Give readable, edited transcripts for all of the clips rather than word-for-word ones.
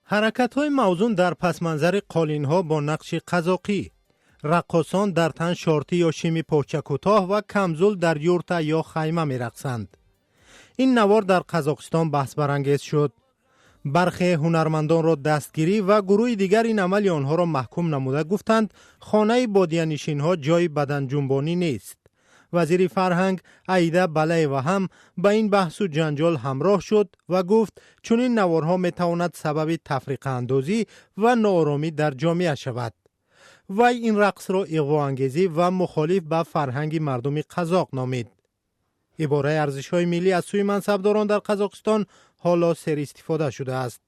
حرکت‌های موزون در پسمنظر قالین‌ها با نقش قزاقی، رقاصان در تن شورتی یا شیمی پوچه کوتاه و کمزول در یورتا یا خیمه می‌رقصند. این نوار در قزاقستان بحث برانگیز شد. برخی هنرمندان را دستگیری و گروه دیگر این عمل آنها را محکوم نموده گفتند خانه بادیه‌نشین‌ها جای بدن جنبانی نیست. وزیر فرهنگ عایده بلیوا هم به این بحث و جنجال همراه شد و گفت چون این نوارها میتواند سبب تفریقه اندازی و ناآرامی در جامعه شود. وی این رقص را اغواانگیزی و مخالف به فرهنگ مردم قزاق نامید. عباره ارزش‌های ملی از سوی منصبداران در قزاقستان حالا سر استفاده شده است.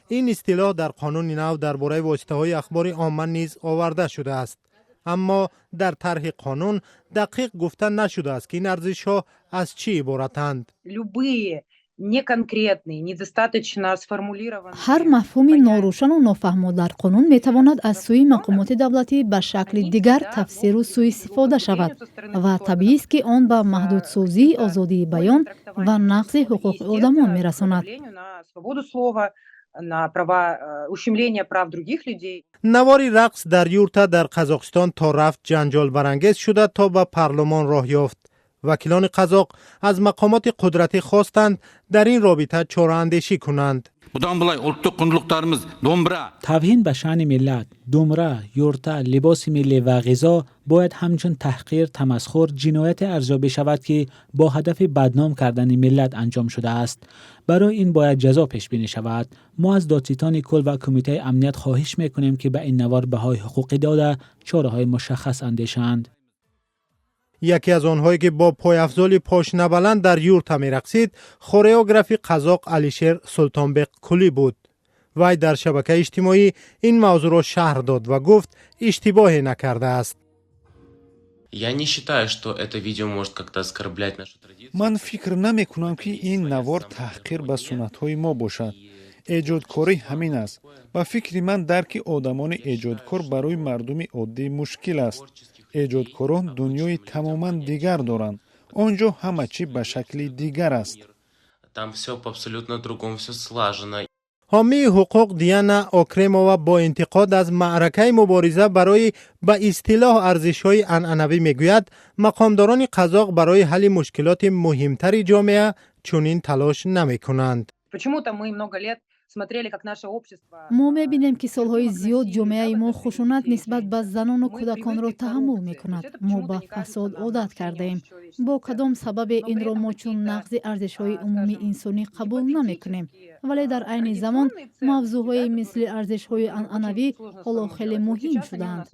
این اصطلاح در قانون نو درباره واسطه‌های اخبار عامه نیز آورده شده است. اما در طرح قانون دقیق گفته نشده است که این ارزش‌ها از چی عبارتند. هر مفهوم ناروشن و نافهمو در قانون میتواند از سوی مقامات دولتی به شکل دیگر تفسیر و سوء استفاده شود و طبیعی است که آن به محدودسازی آزادی بیان و نقض حقوق آدمان میرساند. نواری رقص در یورتا در قزاقستان تا رفت جنجال برانگیز شده تا به پارلمان راه یافت. وکیلان قزاق از مقامات قدرتی خواستند در این رابطه چاره‌اندیشی کنند. توهین به شأن ملت، دومره، یورتا، لباس ملی و غذا باید همچون تحقیر، تمسخر، جنایت ارزیابی شود که با هدف بدنام کردن ملت انجام شده است. برای این باید جزا پیش بینی شود. ما از دادستان کل و کمیته امنیت خواهش میکنیم که به این نوار بهای حقوقی داده چاره‌های مشخص اندیشند. یکی از آنهایی که با پایافزال پاشنه بلند در یورتا می‌رقصید خورئوگراف قزاق علیشیر سلطانبک کلی بود. وی در شبکه اجتماعی این موضوع را شرح داد و گفت اشتباهی نکرده است. من فکر نمی کنم که این نوار تحقیر به سنت‌های ما باشد. ایجادکاری همین است. با فکر من درک آدمان ایجادکار برای مردم عادی مشکل است. ایجادکاران دنیای تماما دیگر دارند. آنجا همه چی به شکل دیگر است. حامی حقوق دیانا اوکریمووا با انتقاد از معرکه مبارزه برای به اصطلاح ارزش‌های عنعنوی میگوید مقامداران قزاق برای حل مشکلات مهمتر جامعه چنین تلاش نمی‌کنند. ما می‌بینیم که سالهای زیاد جامعه ما خشونت نسبت به زنان و کودکان را تحمل می‌کند. ما به فساد عادت کردیم. با کدام سبب این را ما چون نقض ارزش‌های عمومی انسانی قبول نمی‌کنیم. ولی در عین زمان موضوع‌های مثل ارزش‌های عنعنوی حالا خیلی مهم شدند.